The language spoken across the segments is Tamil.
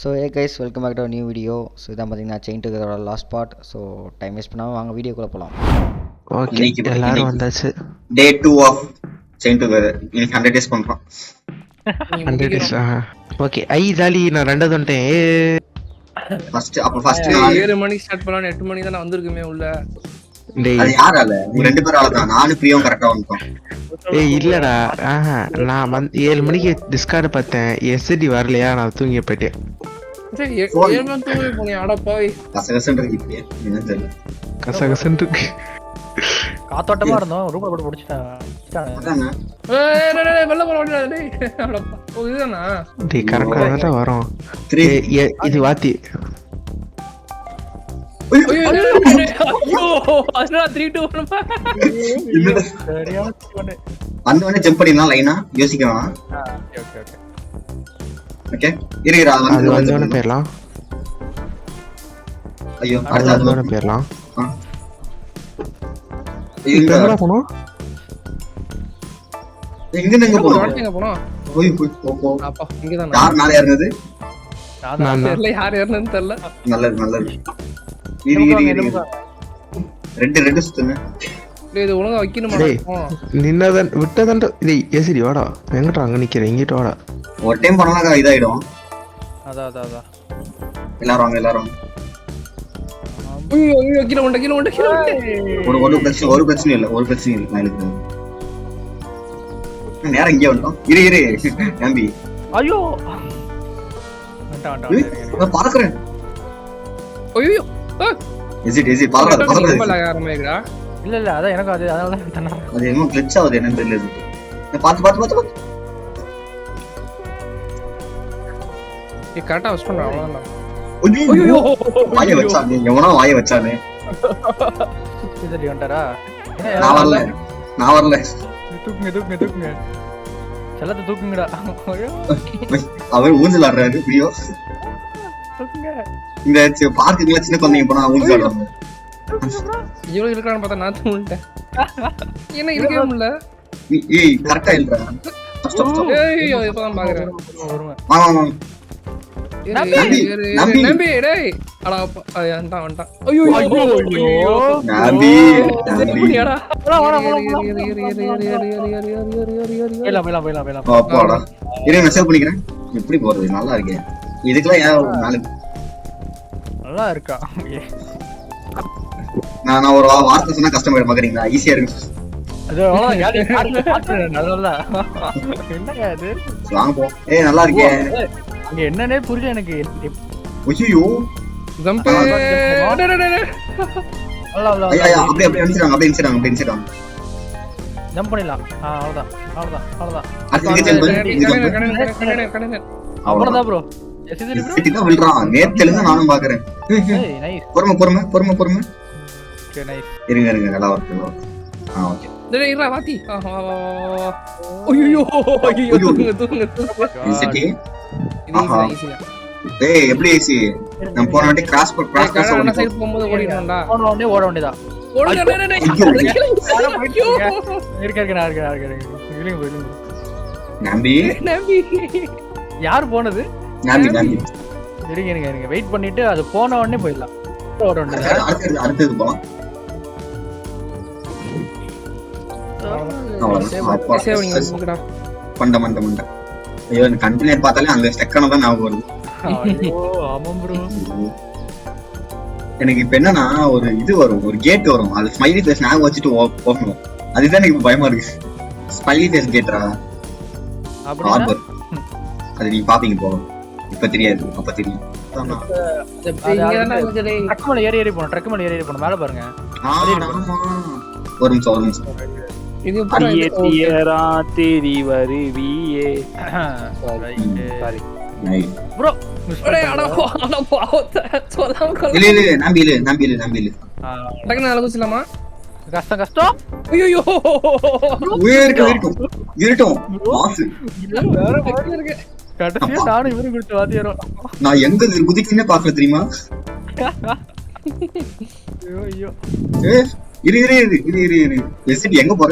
So guys welcome back to new video. So இதான் பார்த்தீங்கன்னா செயின் டுகெதரோட last part. So time waste பண்ணாமல் வாங்க வீடியோக்குள்ளே போகலாம். ஓகே, எல்லாரும் வந்தாச்சு. Day 2 of chain together. இன்னைக்கு 100 டேஸ் பண்றோம். 100 டேஸ். ஓகே, ஐ ஜாலி. நான் ரெண்டாவது வந்துட்டேன். ஃபர்ஸ்ட் 7 மணிக்கு ஸ்டார்ட் பண்ணலாம். 8 மணி தான வந்திருக்குமே உள்ள. டேய், அது யாரால? நீ ரெண்டு பேரும் ஆளதான். நானும் பிரியாவும் கரெக்ட்டா வந்துட்டோம். ஏய் இல்லடா. நான் 7 மணிக்கு டிஸ்கார்ட் பார்த்தேன். எஸ்டி வரலையா, நான் தூங்கி போயிட்டேன். சரி 7 மணி தூங்கி போனே. அட பாய். கசகசன்னு இருக்கு இப்பயே. என்ன தெரியல. கசகசன்னு இருக்கு. காத்தோட்டமா இருந்தோம். ரூம் போட்டு முடிச்சிட்டாங்க. அதானே. ஏய் வெல்ல போற வண்டிடா டேய். அட பா. ஓ இதுதானா? டேய் கரெக்ட்டா தான் வரோம். 3 இது வாத்தி. ஐயோ அண்ணா 3 2 1 சரியா சொன்னே. வந்தவனே ஜம்ப் பண்ணிடலாம் லைனா. யோசிக்கலாம். Okay okay okay. ஓகே இரு அது வந்தவன பேர்லாம். ஐயோ அது அடுத்து வந்தவன பேர்லாம். இங்க எங்கடா போறோம்? எங்க போறோம்? எங்க போறோம்? போய் போ. அப்பா இங்க தான். யார் மேல ஏறுனது? நான் தெரியல யார் ஏறனன்னு தெரியல. நல்லது. இரு ரெண்டு சுத்துங்க. டேய் இது ஒழுங்கா வைக்கணுமா? டேய் நின்னதன் விட்டதன். டேய் எசிடி வாடா. எங்கடா அங்க நிக்கிற? இங்கிட்ட வாடா. ஒரு டைம் பண்ணா இதாயிடும். அதான் எல்லாரும் வாங்க. ஐயோ கீழ உண்ட. ஒரு பிரச்சனை இல்ல நான் இருக்கிறேன். நேரம் இங்கே வந்துட்டோம். இரு நம்பி. ஐயோ நான் பறக்குறேன். ஐயோ எசிட் பறக்குறது. இல்ல அதான் எனக்கு அதனால தான் அது என்ன கிளிட்ச் ஆகுது என்னன்னு தெரியல. பாத்து நீ கரெக்ட்டா வாஷ் பண்ற அவ்வளவுதான். ஐயோ வாயை வச்சானே. சரி வந்துட்டாரா? நான் வரல. தூக்குங்க செல்லத்தை தூக்குங்கடா. அவர் ஊஞ்சல் ஆடுறாரு பிரியோ. தூக்குங்க. இந்த பார்க்குக்குள்ள சின்ன குழந்தைங்க போனா ஊஞ்சல் ஆடுறாங்க. இவ்வளவு இருக்கான்னு பார்த்தா நான் தூங்கிட்டேன். என்ன இருக்கவே முடியல. ஏய் கரெக்டா இல்லடா. ஏய் இப்பதான் பாக்குறேன். வாங்க. நம்பி டேய் அட வந்துட்டான். ஐயோ நம்பி எப்படிடா? போயிலாம் அப்பாடா. இரு நான் சேவ் பண்ணிக்கிறேன். எப்படி போறது? நல்லா இருக்கே. இதுக்கெல்லாம் ஏன் நாலு நல்லா இருக்கா? நான் ஒரு வார்த்தை சொன்னா கஷ்டமாயிடும் பாக்குறீங்களா? ஈஸியா இருக்கு. அது என்னங்க அது? வாங்க போ. ஏய் நல்லா இருக்கே. அங்க என்னன்னே புரியல எனக்கு. ஐயோ ஜம்ப் ஐயா அப்படியே அனுப்பிச்சிட்டாங்க. ஜம்ப் பண்ணிடலாம். அவ்வளவுதான். அவ்வளவுதான் ப்ரோ. நேத்துல நானும் பாக்குறேன். பொறுமை. Okay nice. இருங்க நல்லா இருக்கு. ஓகே டேய் இரா வாத்தி. ஐயோ தூங்க. ஈஸியா. ஏய் எப்படி ஈஸி? நான் போன வாட்டி கிராஸ் கரெக்ட்டா சைடு போகும்போது ஓடிடணும்டா. ஓட வேண்டியதா. ஓடுங்க டேய். இருக்க. நம்பி யார் போனது? நம்பி இருங்க வெயிட் பண்ணிட்டு அது போன உடனே போயிடலாம். ஓட வேண்டியதா. அடுத்தது போலாம். மண்ட ஐயோ இந்த கண்டெய்னர் பார்த்தாலே அந்த ஸ்டெக்கானதான் ஞாபகம் வருது. எனக்கு இப்ப என்னன்னா ஒரு இது வரும், ஒரு கேட் வரும். அது ஸ்மைலி ஃபேஸ் ஞாபகம் வச்சுட்டு போகணும். அதுதான் எனக்கு பயமா இருக்கு. ஸ்மைலி ஃபேஸ் கேட்ரா ஹார்பர். அது நீங்க பாப்பீங்க போகும். இப்ப தெரியாது, அப்ப தெரியும். ட்ரக் மேல ஏறி போணும். மேல பாருங்க. ஒரு நிமிஷம். இது தேரி வருவியே. ப்ரோ டேய் அட பாவத்தை சொல்லாம இல்ல நம்பி டக்குனு அலகுச்சலாமா? கஷ்டம். ஐயோ இருக்கட்டும் பாஸ். கடைசியா நானும் இவரும் கொடுத்து வாத்தியாரோம். நான் எங்க குதிக்குன்னே பாக்கல தெரியுமா? ஐயோ இரு எஸ்டி எங்க போற?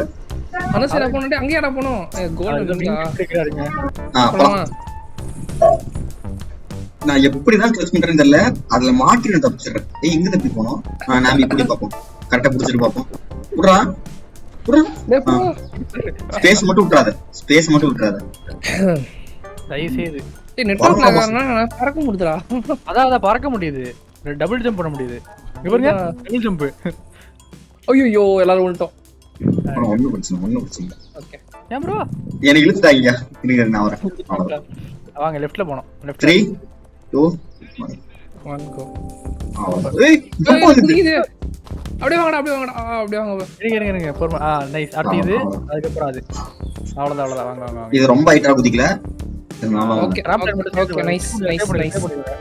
அனசரா போனடே அங்கேடா போணும். கோல்ட் கேக்குறாருங்க. போலாம். நான் எப்படிதான் க்ளோஸ் பண்றேன்னு தெரியல. அதுல மாட்டி நான் தப்பிச்சிடுறேன். ஏய் எங்க தப்பி போனோம்? நாம இப்படி பார்ப்போம். கரெக்டா புடிச்சிட்டு பார்ப்போம். விட்றா ஸ்பேஸ் மட்டும் விட்டுறாத. ஸ்பேஸ் மட்டும் விட்டுறாத. தயவு செய்து நெட்வொர்க் நான் பறக்க முடியுதுடா. அதான் பறக்க முடியுது. டபுள் ஜம்ப் பண்ண முடியுது. இங்க பாருங்க டபுள் ஜம்ப். ஐயோ எல்லாரும் விட்டோம். ஒண்ணும் பிரச்சனை. ஓகே ஏன் ப்ரோ எனக்கு இழுத்துட்டாங்க. இருங்க நான் வரேன். வாங்க லெஃப்ட்ல போறோம். லெஃப்ட் 3 2 1 கோ. ஏய் ஜம்ப் பண்ணுது. அப்படியே வாங்கடா அப்படியே வாங்க. இருங்க பொறுமை. நைஸ். அடுத்து இது அதுக்கப்புறம் அது. அவ்வளவுதான் வாங்க. இது ரொம்ப ஹைட்டா குதிக்கல. Okay okay nice.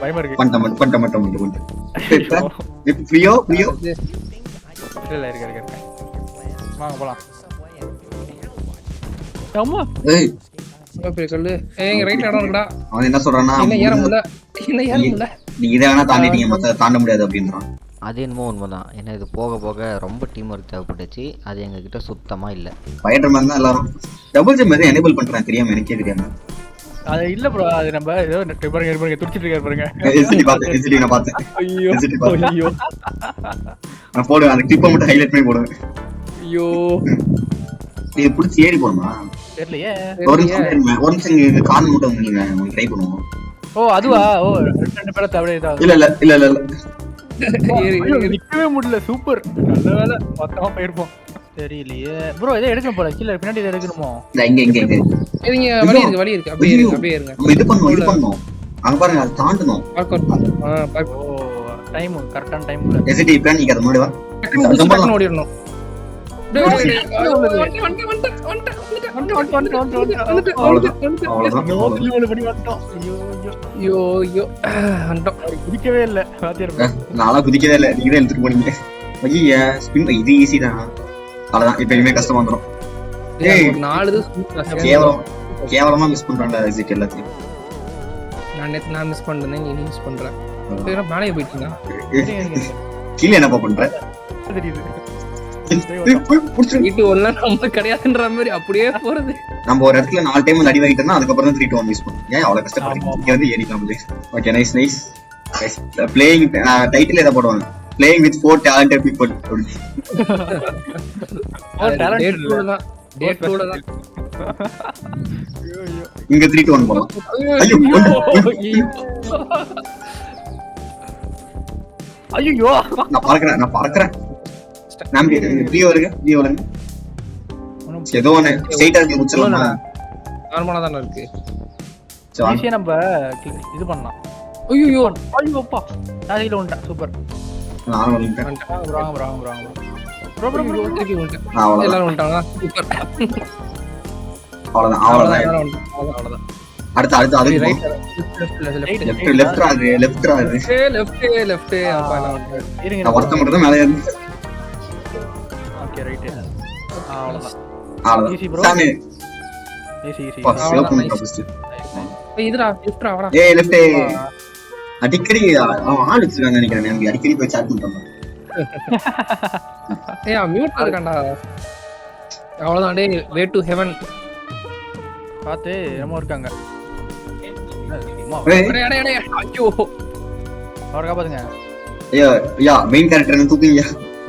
பயமா இருக்கு. பண்ண பிரியோ இல்ல இருக்கு. வாங்க போலாம். அம்மா ஏய் பெரிய கல்லு. ஏய் ரைட்ல இடம் இருக்குடா. அவன் என்ன சொல்றானா? என்ன ஏற முடியல. நீ இத வேணா தாண்டிட்டீங்க, மத்த தாண்ட முடியாது அப்படின்றான். அது என்னமோ உண்மைதான். ஏன்னா இது போக போக ரொம்ப டீம் ஒர்க் தேவைப்பட்டுச்சு. அது எங்ககிட்ட சுத்தமாக இல்லை. ஃபைட்டர்மேன் தான் எல்லாரும். டபுள் ஜம்ப் எதை எனேபிள் பண்றான் தெரியாம, எனக்கே தெரியாம. அது இல்ல ப்ரோ, அது நம்ம ஏதோ பாருங்க துடிச்சிட்டு இருக்காரு பாருங்க. எஸ்டி நான் பார்த்தேன். ஐயோ ஐயோ நான் போடுவேன், அந்த கிளிப்பை மட்டும் ஹைலைட் பண்ணி போடுவேன். ஐயோ இது புடிச்சு ஏறி போணுமா? தெரியலையே. ஒரு நிமிஷம் இங்க கான் மட்டும் நீங்க ட்ரை பண்ணுவோம். ஓ அதுவா? ஓ ரெண்டு பேரை தவிர இல்ல நிக்கவே முடியல. சூப்பர், நல்ல வேலை மொத்தமா போயிருப்போம். தெரியலையே ப்ரோ, இதை எடுக்கணும் போல. கீழே பின்னாடி இதை எடுக்கணுமோ? இங்க வழி இருக்கு. அப்படியே இருங்க. நம்ம இது பண்ணோம். அங்க பாருங்க, அது தாண்டணும். ஓ டைம் கரெக்டான டைம். எஸ்டி பிளான் நீங்க அத முன்னாடி வா. டக்குனு ஓடிரணும். குதிக்கவே இல்ல. நாளா குதிக்கவே இல்ல, நீங்க தான் எடுத்துட்டு போனீங்க. ஐயா ஸ்பின் இது ஈஸி தான். அவ்வளவுதான், இப்ப இனிமே கஷ்டமா வந்துடும். கேவலமா மிஸ் பண்றான்டா எஸ்டி எல்லாத்தையும். நான் மிஸ் பண்றேன், நீ மிஸ் பண்ற. மேலே போயிட்டீங்க. கீழே என்னப்பா பண்ற? தெரியுது. வீட்டு ஒண்ணு நம்ம கிடையாதுன்ற மாதிரி அப்படியே போறது. நம்ம ஒரு இடத்துல 4 டைம் அடி வாங்கிட்டோம்னா அதுக்கப்புறம் தான் 3 to 1 யூஸ் பண்ணுவோம். ஏன் அவ்வளவு கஷ்டப்படுறீங்க? இங்க வந்து ஏறிக்கலாம். Okay nice. பிளேயிங் டைட்டில் எதை போடுவாங்க? Playing with 4 talented people. இங்க 3 to 1 போலாம். ஐயோ நான் பறக்குறேன். நான் வீடியோ வருங்க. ஏதோ ஒண்ணு ஸ்ட்ரைட்டா இருக்கு, முடிச்சலாமா? நார்மலா தான இருக்கு. ஈஸியா நம்ம இது பண்ணலாம். ஐயோ அப்பா நான் இதுல வந்துட்டேன். சூப்பர். நான் வந்துட்டேன். ப்ரோ திருப்பி வந்துட்டேன். எல்லாரும் வந்துட்டாங்க. சூப்பர். அவ்வளவுதான். அடுத்து அது ரைட் லெஃப்ட் ராது. லெஃப்ட் இருங்க, நான் ஒருத்த மட்டும் தான் மேலே ஏறி. Okay right. அவ்வளவுதான். Easy bro. ஈஸி இதுடா லெஃப்ட்ரா வாடா. ஏய் லெஃப்ட். அடிக்கடி அவன் ஆள் வச்சிருக்காங்க நினைக்கிறேன். நான் அடிக்கடி போய் சாட் பண்றேன். ஏய் மியூட்ல இருக்கான்டா. அவ்வளவுதான். டேய் வே டு ஹெவன் பாத்து என்னமோ இருக்காங்க. டேய் ஐயோ அவரை காப்பாத்துங்க. ஐயா மெயின் கேரக்டர் என்ன தூக்குங்க.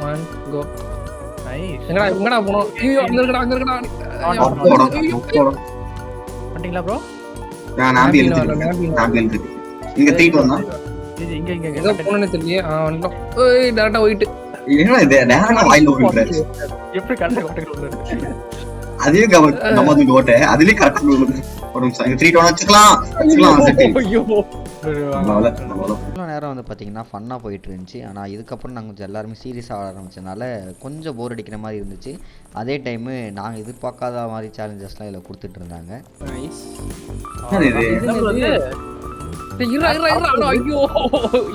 1 கோ. நைஸ். எங்கடா போறோம்? ஐயோ அங்க இருக்கடா. பண்ணிட்டீங்களா ப்ரோ? நான் இருக்கு. இங்க 3 to 1 தான். இங்க எங்க போறேன்னு தெரியல. வந்துட்டோம். ஏய் டைரக்டா போயிட்டு. என்னடா இது நேரா வாயில விடுறாரு. எப்படி கரெக்ட்டா கொட்டை அதே நம்ம ஓட்ட அதுலயே கரெக்டா விடுது. ஒரு நிமிஷம் 3 to 1 வச்சுக்கலாம். ஐயோ இவ்வளோ நேரம் வந்து பார்த்தீங்கன்னா ஃபன்னாக போயிட்டு இருந்துச்சு. ஆனால் இதுக்கப்புறம் நாங்கள் கொஞ்சம் எல்லாருமே சீரியஸாக ஆட ஆரம்பிச்சதுனால கொஞ்சம் போர் அடிக்கிற மாதிரி இருந்துச்சு. அதே டைமு நாங்கள் எதிர்பார்க்காத மாதிரி சேலஞ்சஸ்லாம் இதில் கொடுத்துட்டு இருந்தாங்க.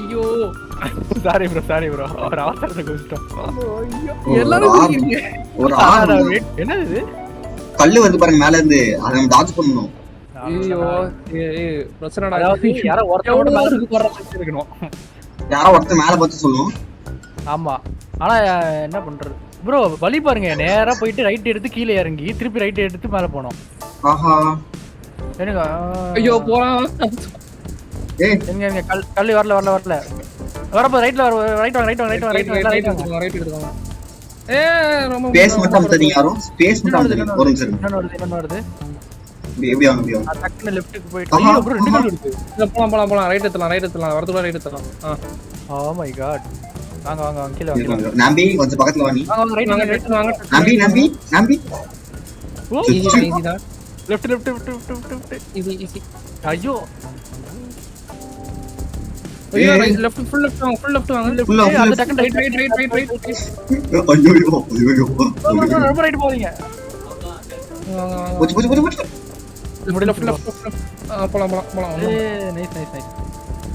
ஐயோ சாரி ப்ரோ ஒரு அவசரத்தை குடிச்சிட்டோம். என்னது இது? கல்லு வந்து பாருங்க மேல இருந்து, அதை நம்ம டாச் பண்ணணும். ஐயோ பிரச்சனைடா. யாரோ ஒருத்தர் இருக்கணும். யாரோ ஒருத்தர் மேல பார்த்து சொல்லணும். ஆமா ஆனா என்ன பண்றது ப்ரோ? வழி பாருங்க, நேரா போயிட்டு ரைட் எடுத்து கீழே இறங்கி திருப்பி ரைட் எடுத்து மேல போனோம். ஆஹா ஐயோ போறான். ஏய் எங்க கல்லு வரல வரப்போ ரைட்ல ரைட் வாங்க ரைட் எடுத்துக்கோங்க. ரொம்ப ஸ்பேஸ் மட்டும் அமுத்தாதீங்க யாரும். ஸ்பேஸ் மட்டும் அமுத்தாதீங்க. ஒரு நிமிஷம் இருங்க. இன்னொன்னு வருது எப்படி வாங்க. டக்குனு லெஃப்ட்டுக்கு போயிட்டு ஐயோ ப்ரோ 2 கல் இருக்கு. போலாம் ரைட் எடுத்துலாம் வரதுக்குள்ள ரைட் எடுத்துலாம். Oh my god. வாங்க கீழ வாங்க. நம்பி கொஞ்சம் பக்கத்துல வா நீ. வாங்க ரைட் வாங்க. நம்பி ஓ ஈஸி தான். Left easy. ஐயோ ஐயோ லெஃப்ட் ஃபுல் லெஃப்ட் வாங்க. ஃபுல்லா அந்த டக்குனு ரைட். ஐயோ ரொம்ப ரைட் போறீங்க. போச்சு. லெஃப்ட். போலாம். நைஸ்.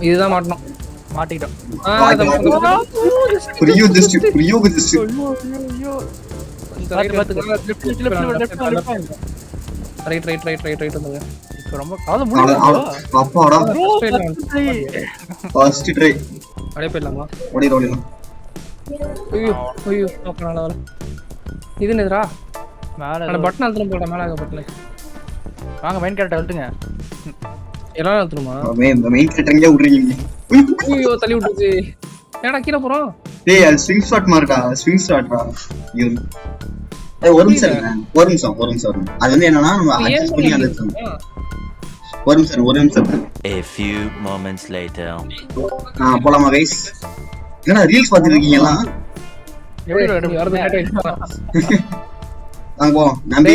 இதுதான் மாட்டணும். மாட்டிட்டோம். புரியோ ஜஸ்ட் ஐயோ ரைட் வந்துங்க. இப்போ ரொம்ப காது முடியல. அப்பாடா ஃபர்ஸ்ட் ட்ரை அப்படியே போயிடலாமா? ஓடிடலாம். ஐயோ அப்ப நல்ல இது என்னதுடா? மேல அந்த பட்டன் அழுத்தணும் போடா. மேல பட்டன் வாங்க மெயின் கேரக்டர் அழுத்துங்க. எல்லாம் அழுத்தணுமா? மெயின் கேரக்டர் எங்க விடுறீங்க? ஐயோ தள்ளி விட்டுச்சு. ஏடா கீழே போறோம். டேய் அது ஸ்விங் ஷாட் மார்டா. ஐயோ ஒரு நிமிஷம். அது வந்து என்னன்னா நம்ம அட்ஜஸ்ட் பண்ணி அந்த ஒரு நிமிஷம். A few moments later. போலாமா கைஸ்? என்ன ரீல்ஸ் பார்த்துட்டு இருக்கீங்களா? வாங்க போலாம். நம்பி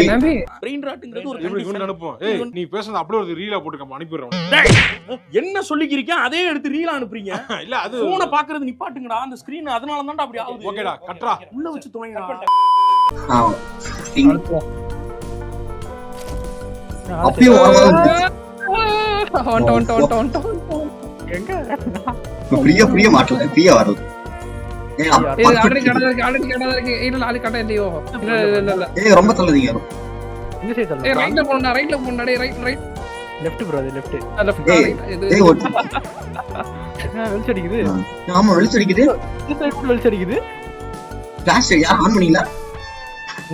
நீ பேசுறது அப்படியே ஒரு ரீலா போட்டுக்க அனுப்பிடுறோம். என்ன சொல்லிக்கிறீங்க அதே எடுத்து ரீலா அனுப்புறீங்க. இல்ல அது போனை பாக்குறது நிப்பாட்டுங்கடா. அந்த ஸ்கிரீன் அதனால தான்டா அப்படி ஆகுது. ஓகேடா கட்றா. உள்ள வச்சு துணைங்கடா. அப்பயே எங்க பிரியா மாட்டல. பிரியா வருது. ரொம்ப தள்ளுதீங்க. இந்த சைடு தள்ளு. ரைட்ல போறடா. டேய் ரைட். லெஃப்ட் ப்ரோ அது லெஃப்ட். வெளிச்சடிக்குது. ஆமா வெளிச்சடிக்குது. இந்த சைடு கூட வெளிச்சடிக்குது. ஃபிளாஷ் யார் ஆன் பண்ணீங்களா?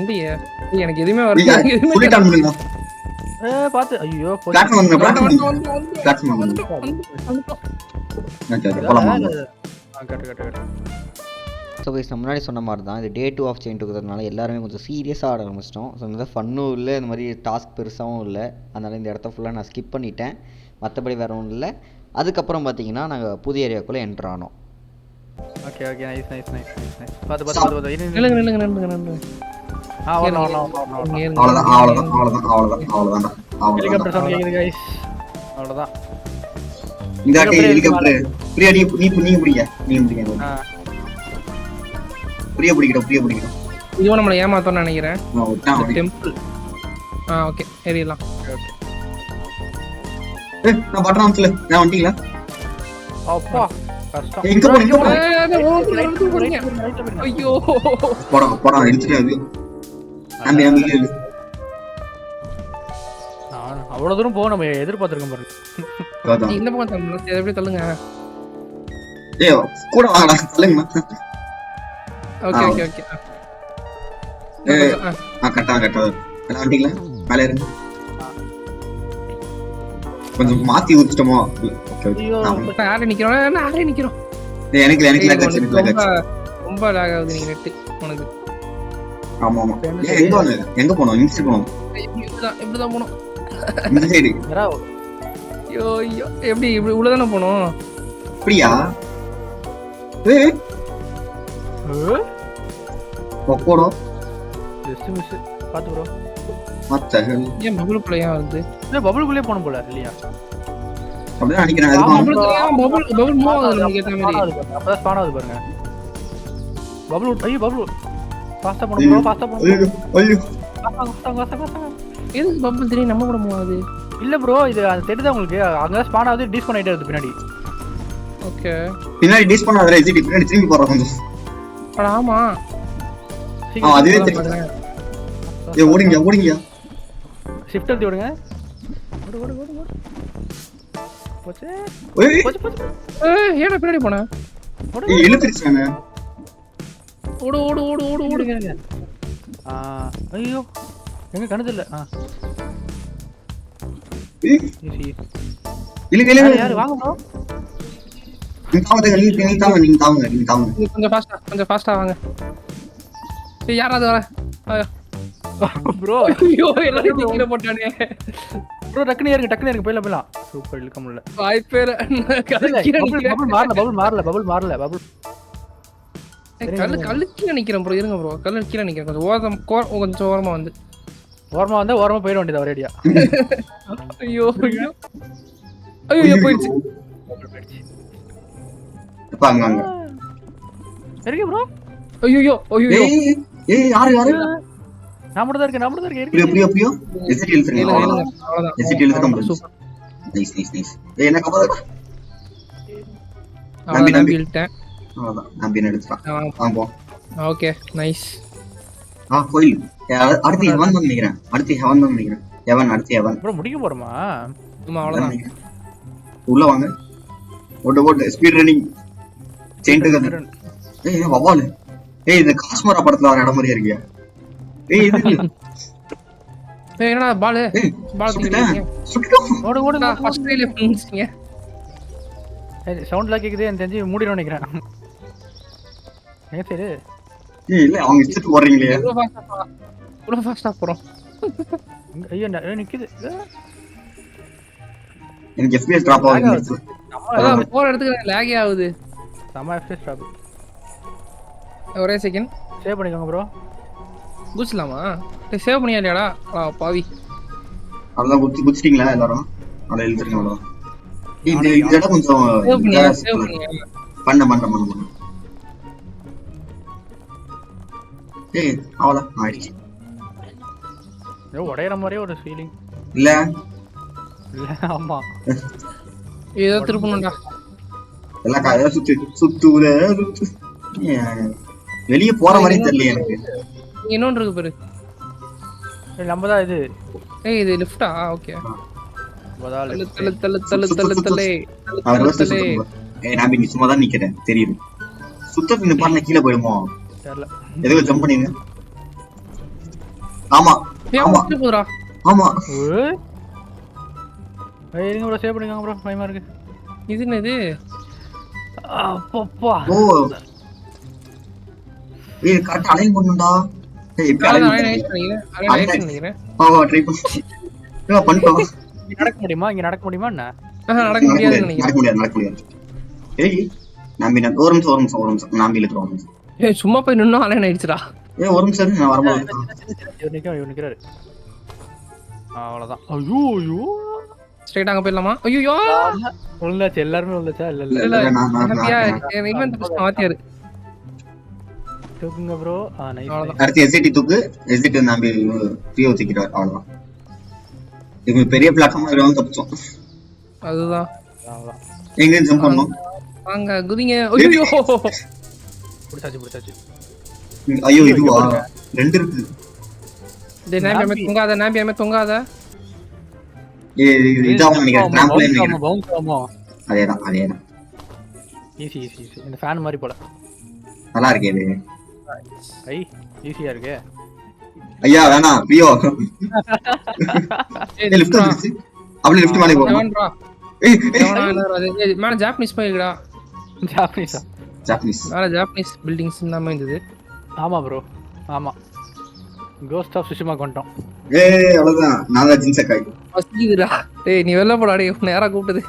இந்தியா எனக்கு எதுவுமே வரல. ஃபுல்லி ஆன் பண்ணுங்க. பாத்து ஐயோ பிளாட்ஃபார்ம் கட்டு ஸோ கைஸ் நான் முன்னாடி சொன்ன மாதிரி தான் இது டே 2 ஆஃப் செயின் டுகெதர்னால எல்லாருமே கொஞ்சம் சீரியஸாக ஆட ஆரம்பிச்சிட்டோம். ஸோ இந்த ஃபன்னும் இல்லை, இந்த மாதிரி டாஸ்க் பெருசாகவும் இல்லை. அதனால் இந்த இடத்த ஃபுல்லாக நான் ஸ்கிப் பண்ணிட்டேன். மற்றபடி வேறு ஒன்றும் இல்லை. அதுக்கப்புறம் பார்த்தீங்கன்னா நாங்கள் புதிய ஏரியாக்குள்ளே என்ட்ரு ஆனோம். ஓகே நைஸ் பாத்து நில்லுங்க. ஹெலிகாப்டர் சவுண்ட் கேக்குது गाइस. அவ்வளவுதான். இந்த ஹெலிகாப்டர் பிரியா நீ பிடிங்க. பிரியா பிடிக்கணும். இதுவும் நம்மள ஏமாத்தோம்னு நினைக்கிறேன். டெம்பிள். ஓகே ஏறிடலாம். நான் பட்டணத்துல நான் வந்தீங்களா? அப்பா கஷ்டம். எங்க போறீங்க? ஐயோ போடா எடுத்துட்டே அது. நம்பி அவ்வளவு தூரம் போக நம்ம எதிர்பார்த்திருக்கோம் பாருங்க. இந்த பக்கம் தள்ளுங்க. எப்படி தள்ளுங்க? ஏய் கூட வாடா தள்ளுங்க. ஓகே கட்டா எல்லாம் வந்தீங்களா? மேலே இருங்க. கொஞ்சம் மாத்தி ஊத்திட்டோமோ? ஆளே நிக்கிறோம். எனக்கு ரொம்ப லாக் ஆகுது. நீங்க நெட் உனக்கு. ஆமா எங்க போனோம்? இன்ஸ்ட் போனோம். இப்படிதான் போனோம். இந்த சைடு. ஐயோ எப்படி இப்படி உள்ளதானே போனோம்? அப்படியா? Bodo just miss. பாத்து bro. ஏன் பபுளுக்குள்ள வருது? பபுளுக்குள்ளே போணும் போல இல்லையா? அப்படியே நினைக்கிறேன். அதுக்கு பபுள் மூவ் ஆகுது நமக்கு ஏத்த மாதிரி. அப்பதான் ஸ்பான் ஆகுது பாருங்க. பபுள் ஃபாஸ்டா போணும் bro. ஐயோ எதுக்கு பபுள் திடீர்னு நம்ம கூட மூவ் ஆகுது? இல்ல ப்ரோ இது அது தெரியுதா உங்களுக்கு? அங்க ஸ்பான் ஆகுது டிஸ்கனெக்ட் ஆயிட்டே இருக்கு பின்னாடி. ஓகே பின்னாடி டிஸ் பண்ணாதே. எக்ஸிட் பின்னாடி திரும்பி போறா கொஞ்சம். ஆமா அதுவே தெரியும். ஓடிங்க. ஷிஃப்ட் அழுத்தி விடுங்க. ஓடு. போச்சு. ஏடா பின்னாடி போன? இழுத்துருச்சானே. ஓடு. ஐயோ எங்க கணது இல்ல. இல்ல யாரு வாங்க ப்ரோ. நீங்க தாங்க. கொஞ்சம் ஃபாஸ்டா வாங்க. ஏய் யாராவது வர. ப்ரோ ஐயோ எல்லாரும் கீழ போட்டானே. ப்ரோ டக்குனு ஏறுங்க போயிடலாம். சூப்பர் இழுக்க முடியல. வாய்ப்பே இல்ல. பபுள் மாறல. கல்லு கீழ நிக்கிறேன் ப்ரோ. இருங்க ப்ரோ. கல்லு கீழ நிக்கிறேன். கொஞ்சம் ஓரமா வந்து. ஓரமா போயிட வேண்டியது ஒரேடியா. ஐயோ போயிடுச்சு. அங்க இருக்கு ப்ரோ. ஐயோ யாரு நான் மட்டும் தான் இருக்கேன். பிரியோ எஸ்டி இழுத்துறீங்க. அவ்வளவுதான். எஸ்டி இழுத்துறோம். சூப்பர். நைஸ். என்ன கபட நம்பி இழுத்தேன். அவ்வளவுதான். நம்பி எடுத்துறான். ஆம்போ. Okay nice. கோயில். அடுத்து ஹெவன் தான் நினைக்கிறேன். ஹெவன். ப்ரோ முடிக்க போறோமா? ஆமா அவ்வளவுதான். உள்ள வாங்க. ஓட்டு ஸ்பீட் ரன்னிங். செயின்ட் ஏய் வவால். ஏய் இந்த காஸ்மரா படத்துல வர இடம் மாதிரியே இருக்கியா? ஏய் இது என்னடா பால் தூக்கிட்டீங்க. ஓடு நான் ஃபர்ஸ்ட் ட்ரைல பண்ணிட்டீங்க. சவுண்ட்லாம் கேக்குது. எனக்கு தெரிஞ்சு மூடிடும் நினைக்கிறேன். சரி ஏய் இல்ல அவங்க இஷ்டத்துக்கு போறீங்களே. இவ்வளவு ஃபாஸ்டா போறோம். ஐயோ நிக்குது. எனக்கு FPS டிராப் ஆகுது. அதான் போற இடத்துக்கு லாக் ஆகுது. சம FPS டிராப். ஒரே செகண்ட் சேவ் பண்ணிக்கோங்க ப்ரோ. குச்சிலாமா? சேவ் பண்ணியாடா பாவி. அதான் குச்சிட்டீங்களா எல்லாரும்? அத எழுதுறீங்க அவ்வளவு. இந்த இடம் கொஞ்சம் சேவ் பண்ணியா? பண்ண. ஏய் அவ்வளவு ஆயிடுச்சு. ஏதோ உடையற மாதிரியே ஒரு ஃபீலிங் இல்ல. ஆமா ஏதோ திருப்பணும்டா. எல்லாம் காலையில சுத்து வெளியே போற மாதிரி தெரியல எனக்கு. இன்னொன்று இருக்கு பாரு. நம்ம தான் இது. ஏய் இது லெஃப்ட்டா? ஓகே. பதால தள்ளு. ஏய் நான் இங்க சும்மா தான் நிக்கிறேன் தெரியுது. சுத்தத்து நிப்பாட்டினா கீழே போயிடுமோ? தெரியல. எதுக்கு ஜம்ப் பண்ணீங்க? ஆமா. போறா. இருங்க ப்ரோ சேவ் பண்ணிக்கோங்க ப்ரோ. பயமா இருக்கு. இது என்னது? அப்பப்பா. ஓ ஏய் கரெக்ட் அலைன் பண்ணுடா. ஏய் இப்ப அலைன் நினைக்கிறேன். ட்ரை பண்ணிட்டோம். இங்க நடக்க முடியுமா என்ன? நடக்க முடியாதுன்னு நினைக்கிறேன். நடக்க முடியாது. ஏய் நம்பி ஒரு நிமிஷம் நம்பி இழுக்குறோம். ஏய் சும்மா போய் நின்னு அலைன் ஆயிடுச்சுடா. ஏய் ஒரு நிமிஷம் நான் வரும்போது இவன் நிக்கிறாரு. அவ்வளவுதான். ஐயோ ஸ்ட்ரைட் அங்க போயிடலாமா? ஐயோ உள்ளாச்சு. எல்லாரும் உள்ளாச்சா? இல்ல இவன் மாத்தியாரு. தூக்குங்க ப்ரோ. நைஸ். அடுத்து எஸ்டி தூக்கு. எஸ்டி நம்பி பிரியோ தூக்கிட்டார். அவ்வளவுதான். இது பெரிய பிளாட்ஃபார்ம் ஏறவும் தப்பிச்சோம். அதுதான். அவ்வளவுதான். எங்க ஜம்ப் பண்ணோம்? வாங்க குதிங்க. ஐயோ புடிச்சாச்சு. ஐயோ இதுவா? ரெண்டு இருக்கு. டேய் நாம்பியமே தொங்காத. ஏய் இதான் நினைக்கிறேன். ட்ராம்பலைன் நினைக்கிறேன். பவுன்ஸ் ஆமா. அதேதான். ஈஸி. இந்த ஃபேன் மாதிரி போல. நல்லா இருக்கே இது. ஈஸியா இருக்கு. ஐயா வேணாம் பிரியோ. ஏய் லிஃப்ட் வந்துச்சு. அப்படியே லிஃப்ட் மேலே போறோம். வேண்டா. ஏய் மேல ஜாப்பனீஸ் போயிடுடா. ஜாப்பனீஸ் மேல ஜாப்பனீஸ் பில்டிங்ஸ் நாம இருந்தது. ஆமா ப்ரோ. ஆமா. கோஸ்ட் ஆஃப் சுஷிமா கொண்டோம். ஏய் அவ்வளவுதான். நான் தான் ஜின்சக்காய். பசிக்குதுடா. டேய் நீ வெளில போடா. டேய் நேரா கூப்பிடுது.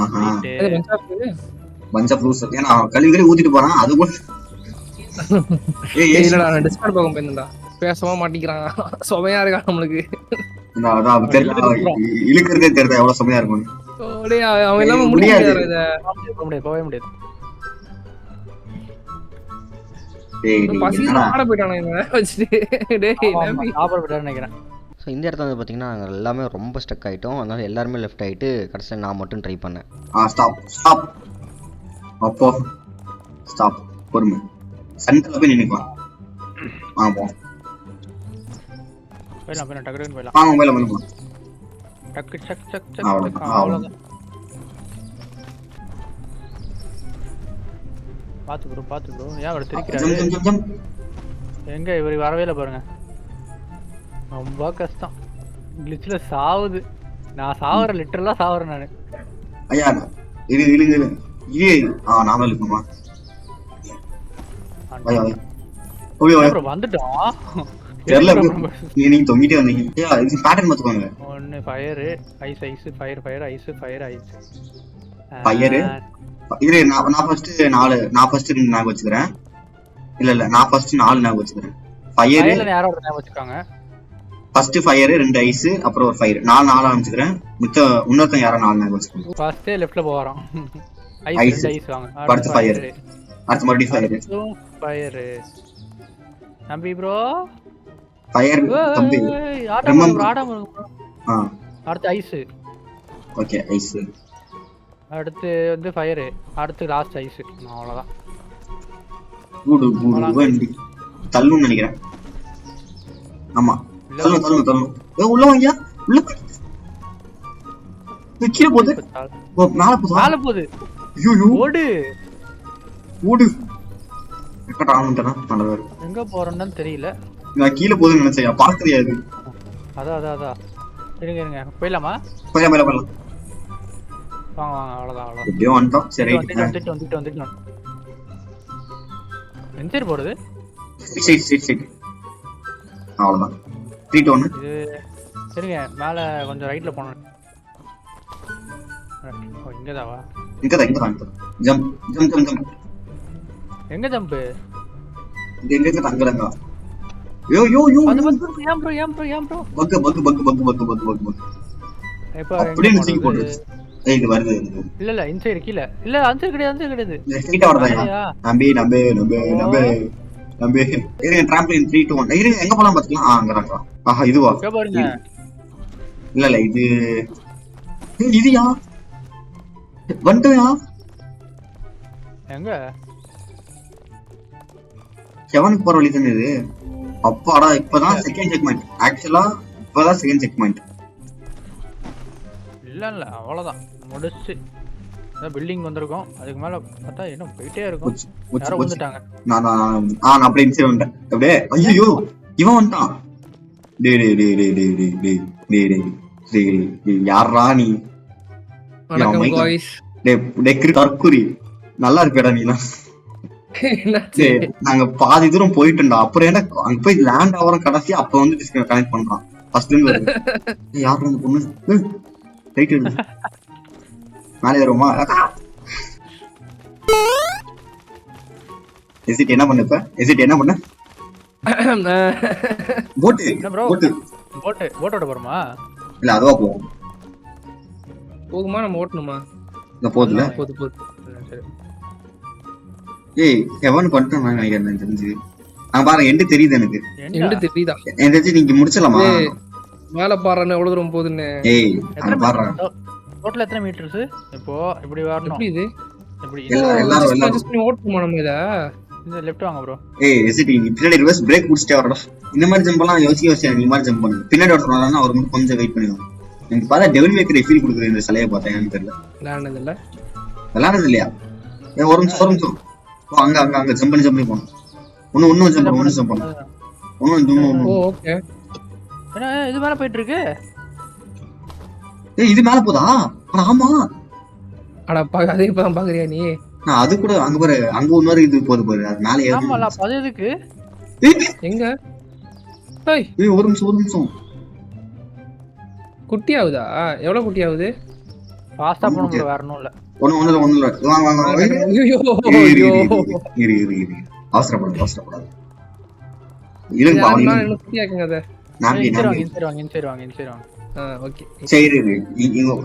ஆஹா. ஏய் பஞ்ச ஃப்ரூட்ஸ் ஏனா கழுவி ஊத்திட்டு போறான். அது கூட ஏய் இல்லடா நான் டிஸ்கார்ட் பார்க்க போயிருந்தா. பேசவே மாட்டேங்கிறான். சுமையா இருக்கா நம்மளுக்கு. நான் தெரியல. இழுக்கிறதே தெரியல எவ்வளவு சுமையா இருக்கும். டேய் அவன் எல்லாம் முடியாது இத. போவே முடியாது. டேய் பசில ஆட போய்டானே இவன் வச்சிட்டு. டேய் நம்பி சாப்பிட விட்டாரு நினைக்கிறேன். ஸோ இந்த இடத்துல வந்து பார்த்தீங்கன்னா நாங்கள் எல்லாமே ரொம்ப ஸ்டக் ஆகிட்டோம். அதனால எல்லாருமே லெஃப்ட் ஆகிட்டு கடைசியில் நான் மட்டும் ட்ரை பண்ணேன். ஸ்டாப் அப்போ ஸ்டாப் பொறுமை. சென்டர்ல போய் நின்னுக்கலாம். ஆமா போயிடலாம் டக்குன்னு போயிடலாம். வாங்க மொபைல்ல பண்ணுவோம். டக்கு அவ்வளவுதான். பாத்து ப்ரோ. ஏன் அவர் திரிக்கிறாரு? எங்க இவர் வரவே இல்லை பாருங்க. ரொம்ப கஷ்டம். கிளிச்ல சாவுது. நான் சாவற லிட்டரலா சாவறேன் நானு. ஐயா இரு நாம இருக்குமா ஐயா ஓகே bro வந்துட்டோம். தெரியல நீங்க தொங்கிட்டே வந்தீங்க. ஐயா இது பேட்டர்ன் பாத்துக்கோங்க. ஒன்னு fire ice fire ice fire இரு நான் ஃபர்ஸ்ட் 4 நான் ஃபர்ஸ்ட் 2 ஞாபகம் வச்சுக்கிறேன். இல்ல நான் ஃபர்ஸ்ட் 4 ஞாபகம் வச்சுக்கிறேன். ஃபயர் யாரோ ஒரு ஞாபகம் வச்சுக்காங்க. ஃபர்ஸ்ட் ஃபயர் 2 ஐஸ் அப்புறம் ஒரு ஃபயர் 4 ஆரம்பிச்சுக்கிறேன். இன்னொருத்தன் யாரோ 4 ஞாபகம் வச்சுக்கிறேன். ஃபர்ஸ்ட் லெஃப்ட்ல போறோம். ஐஸ் ஐஸ் வாங்க. அடுத்து ஃபயர் அடுத்து மறுபடியும் ஃபயர் நம்பி ப்ரோ ஃபயர் தம்பி ஆடாம இருக்கு. அடுத்து ஐஸ். ஓகே ஐஸ் அடுத்து வந்து ஃபயர் அடுத்து லாஸ்ட் ஐஸ். அவ்வளவுதான். கூடு வண்டி தள்ளுன்னு நினைக்கிறேன். ஆமா தள்ளு உள்ள வாங்கியா உள்ள கீழே போகுது மேல போகுது. ஐயோ ஓடு எங்க போறோம்னு தெரியல. நான் கீழே போகுதுன்னு நினைச்சேன் பார்க்கறியா இது. அதான் இருங்க போயிடலாமா? போயிடலாம் வாங்க அவ்வளவுதான். எப்படியோ வந்துட்டோம். சரி வந்துட்டு எந்த சைடு போறது? அவ்வளவுதான் 3 2 1 இது சரிங்க. மேல கொஞ்சம் ரைட்ல போகணும். இங்கதாவா? இங்கதான் ஜம்ப் எங்க ஜம்ப்? இங்க தங்கறங்க. யோ ஏன் ப்ரோ பக் இப்ப அப்படியே நிச்சி போடு. இது வருது இல்ல இன்சைடு கீழ இல்ல அந்த கிடையாது. ஸ்ட்ரைட்டா வரதா? நம்பி இருங்க. டிராம்பலின் 3 2 1 இருங்க. எங்க போலாம் பாத்துக்கலாம். அங்கடா. ஆஹா இதுவா? பாருங்க. இல்ல இதுயா வந்துயா எங்க செவனுக்கு போற வழி தானே இது. அப்பாடா இப்பதான் செகண்ட் செக்மெண்ட். ஆக்சுவலா இப்பதான் செகண்ட் செக்மெண்ட். இல்ல அவ்வளவுதான் முடிச்சு. பில்டிங் வந்திருக்கோம். அதுக்கு மேல பார்த்தா என்ன போயிட்டே இருக்கும். யாரோ வந்துட்டாங்க. நான் அப்படியே இன்சைட் வந்துட்டேன். அப்படியே ஐயோ இவன் வந்துட்டான். டேய் யாரா நீ? தற்குறி நல்லா இருப்பேடா நீனா. நாங்க பாதி தூரம் போயிட்டோம்டா. அப்புறம் என்ன அங்க போய் லேண்ட் ஆவரம் கடைசி அப்ப வந்து கனெக்ட் பண்றான். ஃபர்ஸ்ட் இருந்து வருது. யாரும் அந்த பொண்ணு ரைட் எடுத்து மேலே ஏறுமா? எசிட் என்ன பண்ண போட்டோட போறோமா? இல்ல அதுவா போகும். போகுமா நம்ம ஓட்டணுமா? இந்த போதுல போது. ஏய் எவன் பண்ணிட்டான் நினைக்கிறேன் தெரிஞ்சு. நான் பாருங்க எண்டு தெரியுது எனக்கு. எண்டு தெரியுதா? எந்தாச்சும் நீங்க முடிச்சலாமா? மேல பாறன்னு எவ்வளவு தூரம் போகுதுன்னு. ஏய் அங்க பாறா. டோட்டல் எத்தனை மீட்டர்ஸ்? இப்போ இப்படி வரணும். எப்படி இது? இப்படி எல்லாரும் ஜஸ்ட் நீ ஓட்டணுமா நம்ம இத? இந்த லெஃப்ட் வாங்க ப்ரோ. ஏய் எசிட் நீ பின்னாடி ரிவர்ஸ் பிரேக் புடிச்சிட்டே வரடா. இந்த மாதிரி ஜம்ப் எல்லாம் யோசி நீ மாதிரி ஜம்ப் பண்ணு. பின்னாடி வரணும்னா அவர் மட்டும் கொஞ்சம் வெயிட் பண்ணுங்க. எனக்கு பார்த்தா டெவில் மேக்கர் ஃபீல் கொடுக்குது இந்த சிலையை பார்த்தா. எனக்கு தெரியல விளையாடுறது இல்லையா? ஏன் ஒரு நிமிஷம் அங்க ஜம்ப் பண்ணி போகணும். ஒன்னும் ஜம்ப் பண்ணு. ஓகே என்ன இது மேல போயிட்டு இருக்கு? ஏய் இது மேல போதா? ஆமா அட அதே இப்பதான் பாக்குறியா நீ? நான் அது கூட அங்க பாரு. அங்க இன்னொரு இது போகுது பாரு. அது மேல ஏறும். ஆமால அது எதுக்கு? எங்க? ஏய் ஒரு நிமிஷம் குட்டி ஆகுதா? எவ்வளவு குட்டி ஆகுது? ஃபாஸ்டா போணும். வேற ஒண்ணும் இல்ல. ஒண்ணும் இல்ல. வாங்க ஐயோ இரு அவசரப்படாது. இருங்க பாவம். நான் என்ன குட்டி ஆக்குங்க அத. இன்சைடு வாங்க. ஓகே சரி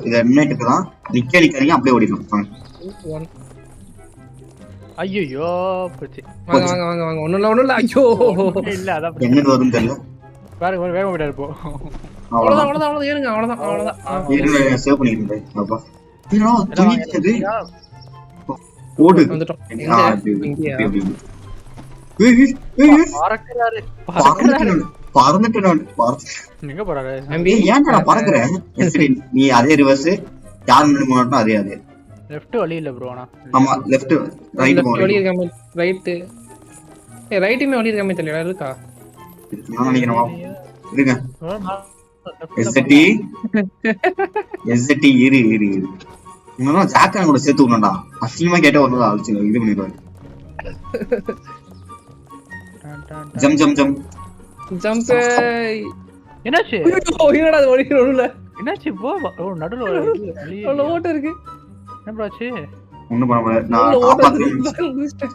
இத முன்னாடிக்கு தான் நிக்காதீங்க. அப்படியே ஓடிடலாம். ஐயோ போச்சு. வாங்க ஒண்ணும் இல்ல. ஐயோ இல்ல அதான் எங்க வருதுன்னு தெரியல. பாருங்க வேகமா விடாது போ. அவ்வளவுதான் ஏறுங்க. அவ்வளவுதான் இருங்க சேவ் பண்ணிருந்தேன். அப்பா என்னடா துணிச்சது ஓடு வந்துட்டோம். பறந்துட்டு எங்க போறாரு? ஏன்டா நான் பறக்குறேன்? நீ அதே ரிவர்ஸ் யார் முன்னாடி அதே லெஃப்ட் வழி இல்ல ப்ரோ. ஆமா லெஃப்ட் ரைட் வழி இருக்காம ரைட்டுமே வழி இருக்காம தெரியல இருக்கா? நான் நினைக்கிறேன் இருங்க. எஸ்டி இரு இன்னும் ஜாக்கா கூட சேர்த்து விடணும்டா. அசிங்கமா கேட்ட ஒரு ஆச்சு இது பண்ணிடுவாரு. ஜம் ஜம் ஜம் ஜம்ப். என்னாச்சு என்னடா அது ஓடி நடுவுல என்னாச்சு போ நடுவுல அவ்வளவு ஓட்டம் இருக்கு. என்ன ப்ரோ ஆச்சு? ஒண்ணும் பண்ண முடியாது. நான் அவ்வளவு ஓட்டம் காப்பாத்துறேன். இருக்கு.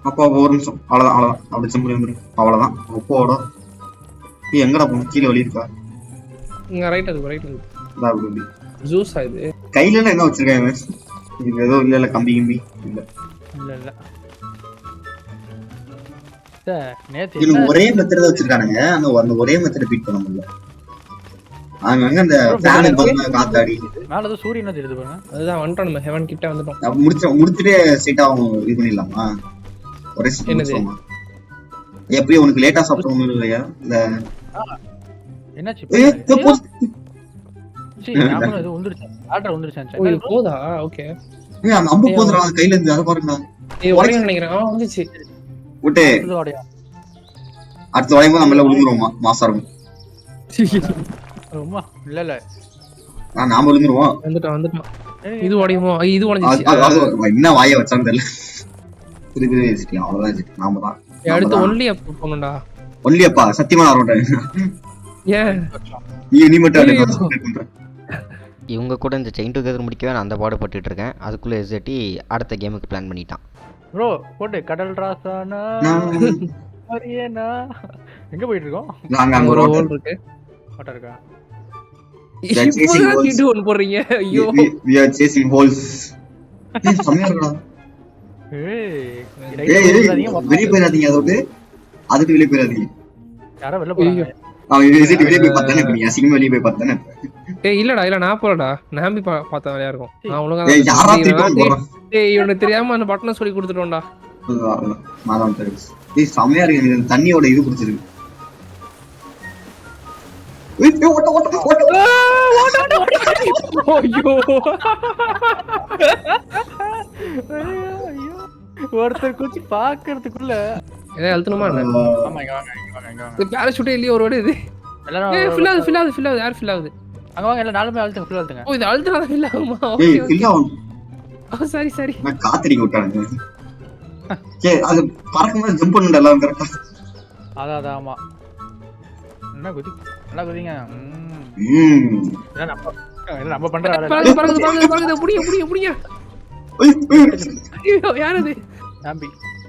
அப்பா ஒரு நிமிஷம் அவ்வளவுதான் அப்படி ஜம்ப் பண்ணி அவ்வளவுதான். அப்போட எங்கடா போகணும்? கீழே வழி இருக்கா? இங்க ரைட் இருக்கு. இதா அப்படி ஜூஸ் இது. கையில எல்லாம் என்ன வச்சிருக்காங்க? இது ஏதோ இல்ல கம்பி கிம்பி இல்ல. இல்ல சார் நேத்து இது ஒரே மெத்தட் வச்சிருக்கானுங்க. அந்த ஒரே மெத்தட் பீட் பண்ண முடியல. அங்க அந்த ஃபேன் பல்ல காத்தாடி மேல ஏதோ சூரியன் தெரியுது பாருங்க. அதுதான் வந்துட்டோம், நம்ம ஹெவன் கிட்ட வந்துட்டோம். முடிச்சுட்டு ஸ்ட்ரைட்டா இது பண்ணிடலாமா? ஒரே என்னது? எப்படி உனக்கு லேட்டா சாப்பிடணும் இல்லையா? இல்ல என்னாச்சு? ஏய் ஞாபகம் ஏதோ வந்துருச்சு. ஆர்டர் வந்துருச்சு. ஓ, இது போதா? ஓகே. அந்த அம்பு போதுடா கையில இருந்து. அத பாருங்கடா. இது உடையும் நினைக்கிறேன். வந்துச்சு. விட்டு அடுத்த உடையும் நம்ம எல்லாம் விழுந்துருவோமா? மாசா இருக்கும். ரொம்ப இல்ல நாம விழுந்துருவோம். வந்துட்டோம். இது உடையுமோ? இது உடைஞ்சிச்சு. என்ன வாய வச்சான்னு தெரியல. திருப்பி வச்சுக்கலாம். அவ்வளவுதான். நாம தான் அடுத்து ஒன்லி அப் போணும்டா. ஒன்லி அப்பா சத்தியமா நான் வரேன். ஏன் நீ மட்டும் இவங்க கூட இந்த செயின் டுகெதர் முடிக்கவே நான் அந்த பாடுபட்டுட்டு இருக்கேன். அதுக்குள்ளே எஸ்ஏடி அடுத்த கேமுக்கு பிளான் பண்ணிட்டான். ப்ரோ போட்டு கடல் ராசானா மரியனா எங்க போயிட்டு இருக்கோம்? நாங்க அங்க ஒரு ஒரு ஹோல் இருக்கு. பாட்டா இருக்கா? இப்போதான் கிட்டு ஒன்னு போடுறீங்க. ஐயோ, we are chasing holes. சமையா இருக்கடா. வெளியே போயிடாதீங்க. அதுக்கு வெளியே போயிடாதீங்க. யாரோ வெளில போறாங்க. அவன் வெளியே போய் பார்த்தானே நீ அசிங்கமா வெளியே போய் பார்த்தானே. ஏய் இல்லடா நான் போறடா. நாம்பி பார்த்த வேலையா இருக்கும். நான் ஒழுங்கா ஏய் யாரா தீட்டு போறான்? ஏய் இவனுக்கு தெரியாம அந்த பட்டனை சொல்லி கொடுத்துட்டோம்டா. மாதான் தெரியும். ஏய் சமையா இருக்கு. இந்த தண்ணியோட இது குடிச்சிருக்கு. ஏய் ஓட்ட ஐயோ ஒருத்தர் குச்சி பாக்குறதுக்குள்ள ஏய் அழுத்தணுமா என்ன? ஆமா இங்க வாங்க. பேராசூட்டே இல்லையே ஒரு வாடி இது. எல்லாரும் ஏய் ஃபில் ஆகுது. யார் ஃபில் ஆகுது? அங்க வாங்க. எல்லாம் நாலுமே அழுத்துங்க. ஃபுல் அழுத்துங்க. ஓ இது அழுத்தனா ஃபில் ஆகுமா? ஏய் ஓகே. இல்ல அவன் ஓ சரி. நான் காத்தடிக்க விட்டானுங்க. ஏய் அது பறக்கும்போது ஜம்ப் பண்ணடா எல்லாம் கரெக்ட்டா. அதான் ஆமா. என்ன குதி நல்லா குதிங்க. நம்ம பண்ற பறக்குது. புடிங்க. ஐயோ யார் அது?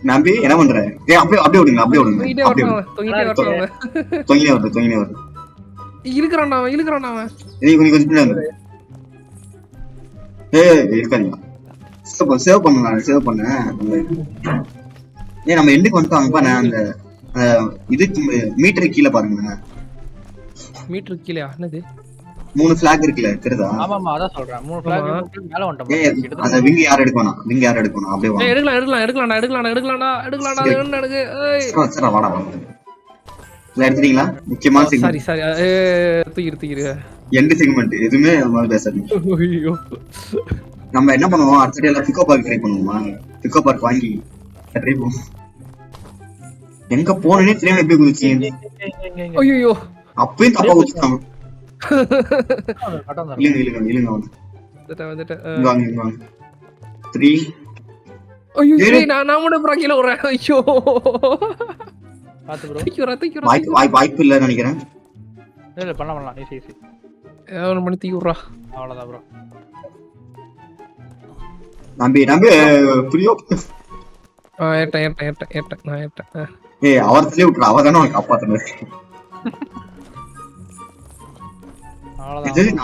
நம்பி என்ன பண்ற? ஏய் அப்படியே விடுங்க. தொங்கிட்டே வரணும். தொங்கினே வருது. இழுக்குறான்டா அவன். நீ கொஞ்சம் பின்னாடி வந்து. ஏய் இருக்காதீங்க. சேவ் பண்ண. ஏய் நம்ம எண்டுக்கு வந்துட்டோம். பாரு அந்த இதுக்கு மீட்டர் கீழே பாருங்க. மீட்டர் கீழே என்னது? 3 ஃபிளாக் இருக்குல தெரியுதா? ஆமா அதான் சொல்றேன். 3 ஃபிளாக் மேல வந்துட்டோம். ஏய் அந்த விங் யார் எடுக்கணும்? அப்படியே வா. ஏய் எடுக்கலாம்டா. என்ன எடுக்கு? ஏய் சரி வாடா. இத எடுத்துட்டீங்களா? முக்கியமான செக்மெண்ட். சரி. தூக்கிரு. எண்ட் செக்மெண்ட் எதுவுமே நம்ம பேசாதீங்க. ஐயோ நம்ம என்ன பண்ணுவோம்? அடுத்த எல்லாம் பிக்கோ பார்க் ட்ரை பண்ணுவோமா? பிக்கோ பார்க் வாங்கி ட்ரை பண்ணுவோம். எங்க போனேனே தெரியாம எப்படி குதிச்சீங்க? ஐயோ அப்பயும் தப்பா குதிச்சாங்க. இழுங்க வந்துட்டேன். வாங்க 3. ஐயோ நான் கூட கீழே வரேன். ஐயோ பாத்து ப்ரோ. வாய்ப்பு இல்லன்னு நினைக்கிறேன். இல்ல பண்ணலாம். ஈஸி. ஏன் பண்ணி தீவுறா. அவ்வளவுதான் ப்ரோ. நம்பி புரியோ. ஏட்டேன். நான் ஏட்டேன். ஏய் அவர் தள்ளி விட்டுறா. அவர் தானே உனக்கு காப்பாத்தணும். அவ்வளவுதான்.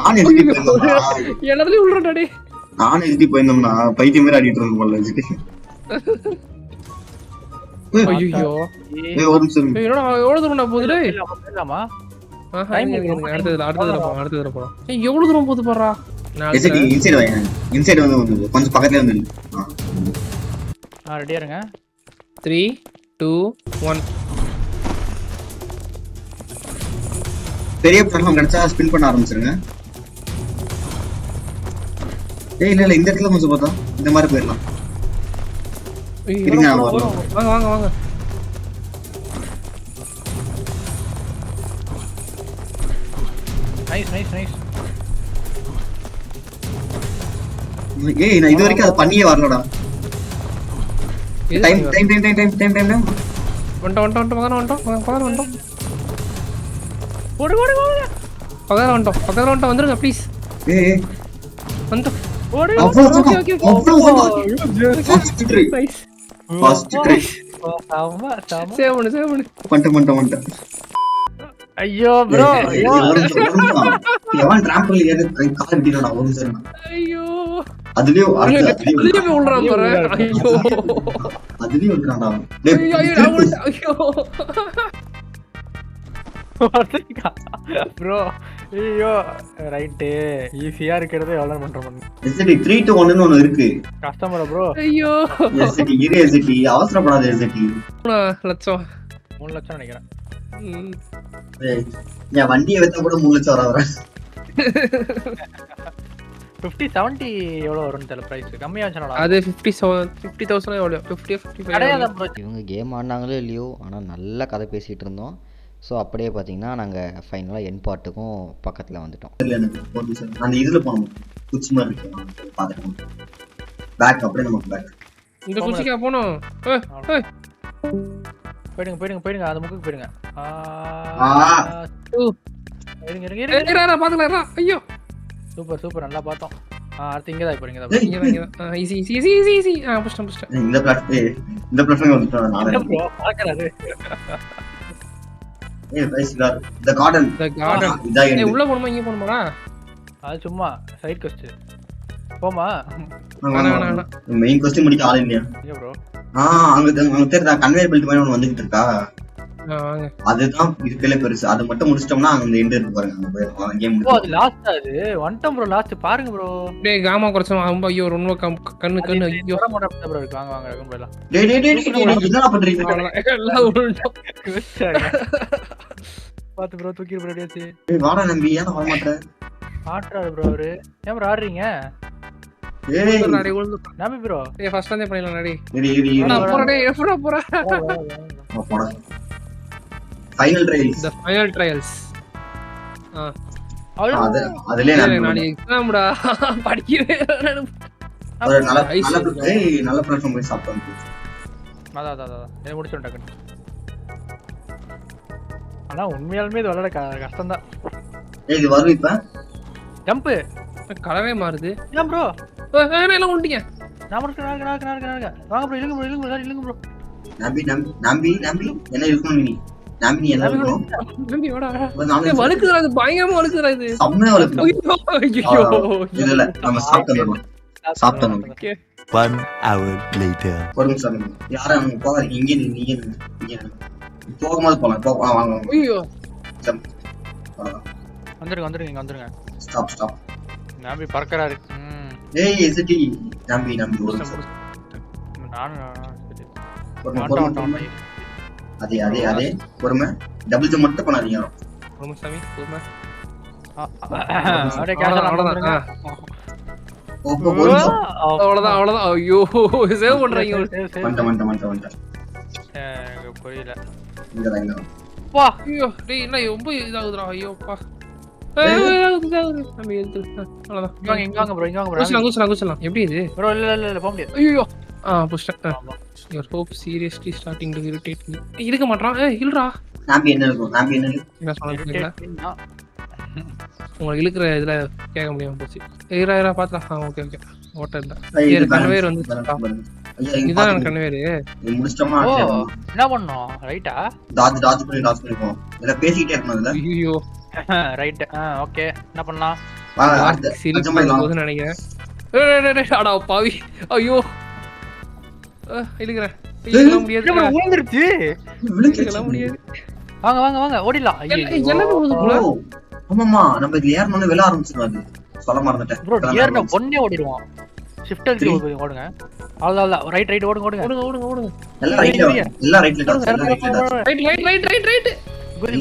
நான் எழுதி போயிருந்தோம்னா பைத்தியம் மாதிரி ஆடிட்டு இருந்தோம் போல. ஐயோ ஒரு நிமிஷம். என்னடா எவ்வளவு தூரம் போகுது? போயிடலாமா? அடுத்ததுல போலாம். எவ்வளவு தூரம் போகுது பாறா. இன்சைடு வந்து கொஞ்சம் பக்கத்துல வந்து. ரெடியா இருங்க. 3 2 1. பெரிய பிளாட்ஃபார்ம் கிடைச்சா ஸ்பின் பண்ண ஆரம்பிச்சிருங்க. ஏய் இல்ல இந்த இடத்துல கொஞ்சம் பார்த்தா இந்த மாதிரி போயிடலாம். வாங்க. நைஸ். ஏய் நான் இது வரைக்கும் அதை பண்ணியே வரலடா. எது டைம் பண்ணி time time time time time time வந்துட்டோம் பக்கத்துல வந்துருங்க ப்ளீஸ். ஏய் வந்துட்டோம். அவ்வளவு okay first try first try செம செம. சேவ் பண்ணு பண்ணிட்டேன். ஐயோ ப்ரோ ஐயோ எவன் டிராம்பிள் ஏறி கால் விட்டுறான் ஒரு நிமிஷம். ஐயோ அதுலயும் அதுலயே போய் விழுறான் பாரு. ஐயோ அதுலயும் விட்டுறான்டா. ஐயோ நான் விழுந்தேன். ஐயோ ப்ரோ ஐயோ ரைட்டு ஈஸியா இருக்கிறது எவ்வளவு பண்றோம் எஸ்டி 3 to 1 ன்னு ஒன்னு இருக்கு. கஷ்டமா ப்ரோ. ஐயோ எஸ்டி இரு எஸ்டி அவசரப்படாத எஸ்டி. 3 லட்சம் 3 லட்சம் நினைக்கிறேன். ஏய் நான் வண்டியை வெச்சா கூட 3 லட்சம் வர 50 70 எவ்வளவு வரும்னு தெரியல பிரைஸ் கம்மியா வச்சனடா. அது 50,000 எவ்வளவு 50 55 கிடையாது ப்ரோ. இவங்க கேம் ஆடினாங்களோ இல்லையோ ஆனால் நல்லா கதை பேசிகிட்டு இருந்தோம். ஸோ அப்படியே பார்த்தீங்கன்னா நாங்கள் ஃபைனலாக என் பார்ட்டுக்கும் பக்கத்தில் வந்துட்டோம். எனக்கு ஒரு நிமிஷம். அந்த இதுல போனோம் குச்சி மாதிரி இருக்கு பாத்துக்கோங்க. பேக் அப்படியே நமக்கு பேக். இந்த குச்சிக்கா போணும். போயிடுங்க அந்த முக்குக்கு போயிடுங்க. இருங்க ஏறா பாத்துக்கறா. ஐயோ சூப்பர் நல்லா பார்த்தோம். அடுத்து இங்க தான் இங்க தான் ஈஸி புஷ்டம் இந்த பிளாட்ஃபார்ம் வந்துட்டோம் நானே. ப்ரோ பாக்குறாரு. ஏய் கைஸ் தி கார்டன் இதா ஏய் என்ன உள்ள போணுமா இங்க போணுமாடா? அது சும்மா சைடு கொஸ்ட். போமா வேணா மெயின் क्वेश्चन முடிக்க ஆள் இல்லையா? இங்க ப்ரோ. அங்க தெரியுதா கன்வேயர் பெல்ட் மாதிரி ஒன்னு வந்துகிட்டு இருக்கா? வாங்க. அதுதான் இருக்கல பெருசு. அது மட்டும் முடிச்சிட்டோம்னா அங்க எண்ட் இருக்கு பாருங்க. அந்த கேம் ஓ அது லாஸ்ட் அது வந்துட்டோம் ப்ரோ. லாஸ்ட் பாருங்க ப்ரோ. டேய் காமா குறச்சோம். ரொம்ப ஐயோ ரொம்ப கண்ணு ஐயோ வர மாட்டேன் ப்ரோ. வாங்க ரகம் போலாம். டேய் என்ன பண்றீங்க? எல்லாம் உருண்டோம். பாத்து ப்ரோ தூக்கி ப்ரோ அடியாச்சு. டேய் வாடா நம்பி ஏன் வர மாட்டற? ஆட்றாரு ப்ரோ அவரு. ஏன் ப்ரோ ஆடுறீங்க? ஏய் நாடி உள்ள நாமி ப்ரோ. ஏய் ஃபர்ஸ்ட் வந்து பண்ணிடலாம் நாடி. இரு நான் போறடே எப்படா போற? போடா. Final trials. The final trials. அதுலயே நாடி எக்ஸாம்டா படிக்கவே ஒரு நல்ல பிளாட்ஃபார்ம் போய் சாப்பிட்டோம். அதான் இதை முடிச்சோம் டக்குன்னு. ஆனா உண்மையாலுமே இது விளையாட கஷ்டம் தான். ஏய் இது வரும் இப்ப ஜம்ப் கலரே மாறுது. ஏன் ப்ரோ எல்லாம் உண்டிங்க. நான் வாங்க ப்ரோ. இல்லங்க ப்ரோ. நம்பி என்ன இருக்கணும் நீ? நம்பி என்ன இருக்கணும்? நம்பி வாடா. ஏய் வழுக்குதுடா. இது பயங்கரமா வழுக்குதுடா இது. செம்ம வழுக்குது. ஐயோ இல்ல நம்ம சாப்பிட்டோம். Okay 1 hour later. ஒரு நிமிஷம் யாரா அங்க போகாதீங்க. இங்க நீங்க போகும்போது போலாம். வாங்க. ஐயோ வந்துருங்க இங்க வந்துருங்க. ஸ்டாப். நாமி பறக்கறாரு. ஏய் எஸ்டி நம்பி ஒரு நிமிஷம். நான் அதே பொறுமை. டபுள் ஜம்ப் மட்டும் பண்ணாதீங்க. ரொம்ப சாமி பொறுமை. அப்படியே கேஷ் வந்துருங்க. அவ்வளவுதான். ஐயோ சேவ் பண்றீங்க. வந்துட்டேன். புரியல. இங்க வா ஐயோ டேய் என்ன ரொம்ப இதாகுதுடா. ஐயோப்பா. நம்ம எடுத்து அவ்வளவுதான். இங்க வாங்க ப்ரோ. குச்சலாம். எப்படி இது ப்ரோ இல்ல போக முடியாது. ஐயோ புஷ்டேன். Your hope seriously starting to irritate me. இருக்க மாட்டான். ஏய் இல்லடா. நம்பி என்ன இருக்கும்? என்ன சொல்றீங்க? உங்களுக்கு இழுக்குற இதுல கேட்க முடியாம போச்சு. ஏறா பாத்துடா. ஓகே ஓட்ட இல்ல. ஏறு கன்வேயர் வந்து இதுதான் கன்வேயர். இது முடிச்சிட்டோம்னா என்ன பண்ணோம்? ரைட்டா? டாஜ் பண்ணி போ. இல்ல பேசிட்டே இருக்கணும் இல்ல? ஐயோ ரைட். ஓகே என்ன பண்ணலாம்? வாங்க அடுத்து சிரிப்பு நினைக்கிறேன். டேய் அடா பாவி. ஐயோ இழுக்குறேன். இழுக்க முடியாது. விழுந்துருச்சு. இழுக்க முடியாது. வாங்க ஓடிடலாம். என்ன போகுது? ஆமாமா நம்ம இது ஏறணும்னு விழ ஆரம்பிச்சிருவாரு. சொல்ல மறந்துட்டேன். ப்ரோ ஏர்ன பொண்ணே ஓடிடுவான். ஷிஃப்ட் அழுத்தி ஓடுங்க. அவ்வளவுதான் ரைட் ஓடுங்க. எல்லாம் ரைட்ல ரைட். குதி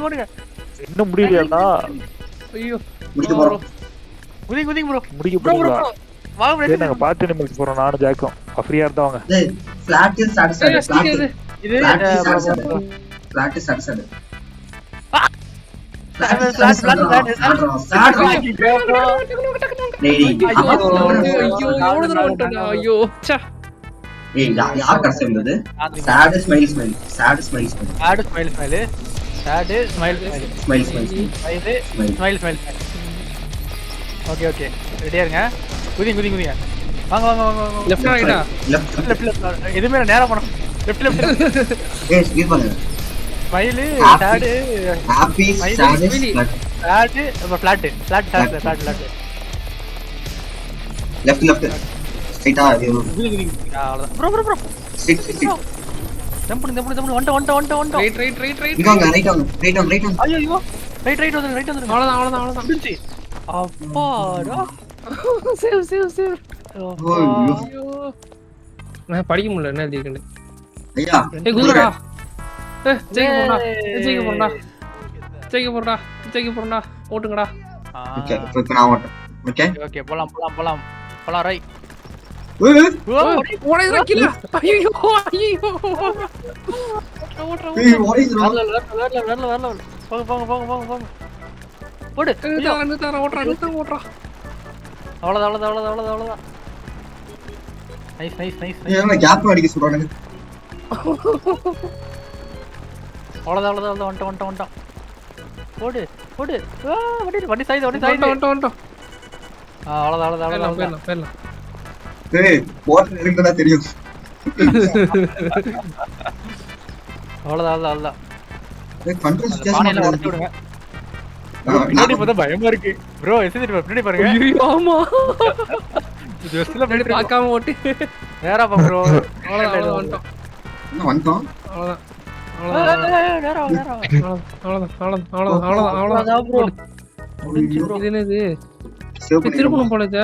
ஓடுங்க. இன்னும் முடியலையாடா? ஐயோ முடிக்க போறோம். குதி ப்ரோ. முடிக்க போறீங்களா? வாங்க ப்ரோ. நாங்க பார்ட்டி நிமிஷம் போறோம். நானும் ஜாக்கும் ஃப்ரீயா இருந்தா வாங்க. டேய் ஃபிளாட் இஸ் சாட்டிஸ்ஃபைட். இது ஃபிளாட் இஸ் சாட்டிஸ்ஃபைட். ஃபிளாட் டேய் ஐயோ எவ்வளவு தூரம் வந்துட்டா ஐயோ ச்சே ஏய் யார் கடைசி வந்தது sad smile smile sad smile smile ஆடு ஸ்மைல் ஸ்மைல் ஆடு ஸ்மைல் ஸ்மைல் smile smile இது ஸ்மைல் ஸ்மைல் ஓகே ஓகே ரெடியா இருங்க குதிங்க வாங்க வாங்க வாங்க வாங்க லெஃப்ட் ரைட்டா left லெஃப்ட் எதுமே நேரா போறோம் லெஃப்ட் ஏய் ஸ்பீட் பண்ணு ஸ்மைல் ஆடு happy sad flat ஆடு ஃபிளாட் left straight அவ்வளவுதான் ப்ரோ straight ஜம்ப் பண்ணு வந்துட்டோம் ரைட் இங்க வாங்க right on ஐயோ ரைட் வந்துருங்க அவ்வளவுதான் முடிஞ்சி அப்பாடா சேவ் ஐயோ. நான் படிக்க முடியல என்ன எழுதிருக்கேன் ஐயா ஏய் குதிரடா ஜெயிக்க போறடா ஓட்டுங்கடா ஓகே இப்போ நான் ஓட்டேன் ஓகே ஓகே போலாம் ரைட் ஓடுறா கீழ ஐயோ ஏய் ஓடிடுறோம் வரல போங்க போடு ஓட்டுறா அவ்வளவுதான் நைஸ் ஏன்னா கேப் அடிக்க சொல்றானுங்க அவ்வளவுதான் வந்துட்டோம் போடு வண்டி சாயுது வந்துட்டோம் அவ்வளவுதான் போயிடலாம் ஏய் ஓட்டர் இருக்குன்னா தெரியும் அவ்வளவுதான் ஏய் கண்ட்ரோல் பானையில உடைச்சு ஸ்டேஷன் விடுங்க பின்னாடி பார்த்தா பயமா இருக்கு ப்ரோ பின்னாடி பாருங்க ஐயோ ஆமா ஜஸ்ட்ல பின்னாடி பார்க்காம ஓட்டு நேரா பா ப்ரோ அவ்வளவுதான் வந்துட்டோம் என்ன வந்துட்டோம் அவ்வளவுதான் ப்ரோ இது என்னது சேவ் பண்ணி திருப்பணும் போல இத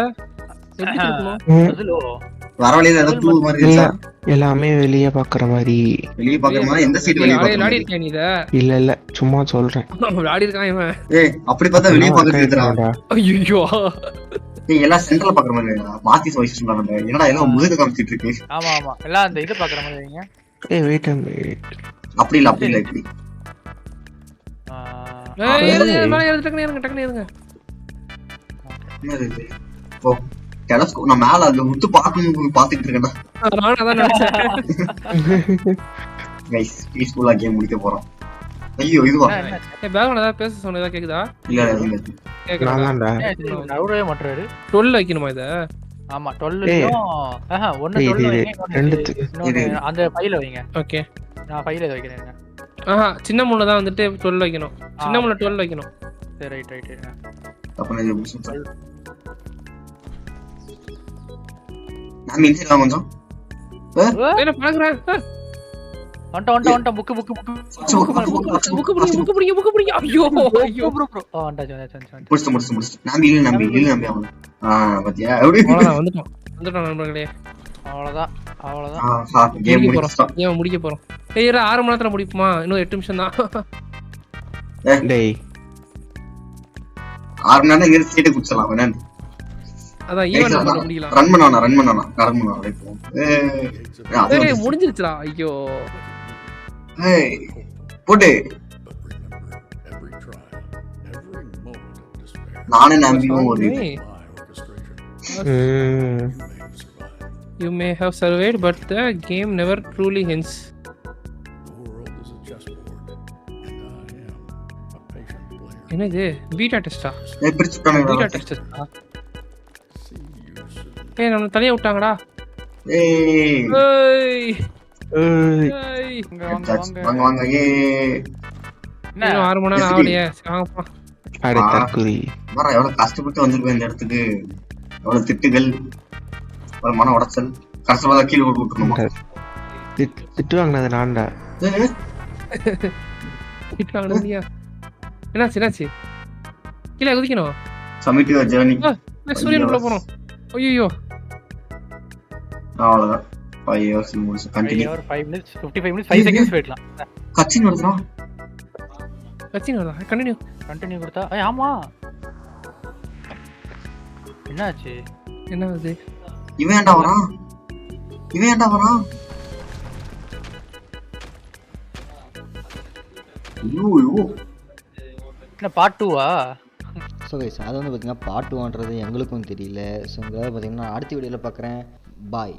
எப்படி திருப்பணும் அதுலோ வர வழியில ஏதோ டூ மாதிரி இருக்கா எல்லாமே வெளியே பாக்குற மாதிரி. வெளிய பாக்கறமா எந்த சீட் வெளிய விளையாடி பாக்கறமா இருக்கேன் நீ இத இல்ல சும்மா சொல்றேன். விளையாடி இருக்கான் இவன் ஏய் அப்படி பார்த்தா வெளிய பாக்கறது இருக்குடா ஐயோ ஏய் எல்லாம் சென்டர்ல பாக்குற மாதிரி இல்லடா மாத்தி வாய்ஸ் சொல்றாங்க என்னடா எல்லாம் முதுக காமிச்சிட்டு இருக்கு ஆமா எல்லாம் அந்த இது பாக்குற மாதிரி வைங்க ஏய் வெயிட் அ மினிட். அப்படி இல்ல இப்படி ஏய் மேல ஏறு டக்குனு ஏறுங்க என்னது இது ஓ டெலஸ்கோப் நான் மேல அங்க முத்து பாத்துக்கிட்டு இருக்கேன்டா நான் அதான் நினைச்சேன் गाइस பீஸ்ஃபுல்லா கேம் முடிக்க போறோம். ஐயோ இதுவா ஏய் பேக்ல ஏதாவது பேச சொன்னதா கேக்குதா இல்ல இல்ல கேக்குதா நான்டா. நவுறவே மாட்டறாரு 12 வைக்கணுமா இத ஆமா 12லயும் ஒன்னு 12 வைங்க ரெண்டு அந்த ஃபைல வைங்க ஓகே நான் ஃபைல வைக்கிறேன் சின்ன முள்ள தான் வந்துட்டு 12 வைக்கணும் சின்ன முள்ள 12 வைக்கணும் சரி ரைட் அப்ப நான் இது புடிச்சேன் நான் மின்சில கொஞ்சம் என்ன பாக்குறேன் வந்துட்ட புக் புக் புடிங்க ஐயோ ப்ரோ வந்துட்டாச்சு முடிச்சு நம்பி அவன் பாத்தியா எப்படி வந்துட்டோம் நண்பர்களே அவ்வளவுதான் கேம் முடிக்க முடிச்சிட்டோம் போறோம் ஏன் முடிக்க போறோம் ஏய் 6 மணி நேரத்துல முடிப்போமா இன்னும் 8 நிமிஷம் தான் டேய் 6 மணி நேரம் இங்க சீட்டை குடிச்சலாம் வேணா அதான் ஈவன் பண்ண முடியலாம் ரன் பண்ணானா ஏய் முடிஞ்சிருச்சுடா ஐயோ ஏய் போடு நானே நம்பியும் ஒரு You may have survived, but the game never truly ends. என்னது பீட்டா டெஸ்டா பீட்டா டெஸ்டா ஏய் நம்ம தனியா விட்டாங்கடா ஏய் ஏய் ஏய் வாங்க ஏய் இன்னும் 6 மணி நேரம் ஆவலையே வாங்கப்பா அட தற்குறி வர எவ்வளவு கஷ்டப்பட்டு வந்திருக்கோம் இந்த இடத்துக்கு எவ்வளவு திட்டுகள் எவ்வளவு மன உடைச்சல் கஷ்டமா கீழே போட்டு விட்டுருணுமா திட்டு வாங்கினது நான்டா. திட்டுவாங்கயா என்னாச்சு கீழே குதிக்கணும் சப்மிட் யுவர் ஜர்னி சூரியனுக்குள்ள போறோம் ஐயோ அவ்வளவுதான் 5 hours முடிச்சு கண்டினியூ 5 minutes 55 minutes 5 seconds போய்டலாம் கச்சின் வருதுடா கச்சினடா கண்டினியூ கொடுத்தா ஆமா என்னாச்சு என்ன அது இவன் ஏன்டா வரான் ஐயோ என்ன பார்ட் 2வா ஸோ கைஸ் அது வந்து பார்த்திங்கன்னா பார்ட் 1ன்றது எங்களுக்கும் தெரியல. ஸோ உங்களால் பார்த்திங்கன்னா அடுத்த வீடியோவில் பார்க்குறேன். பாய்.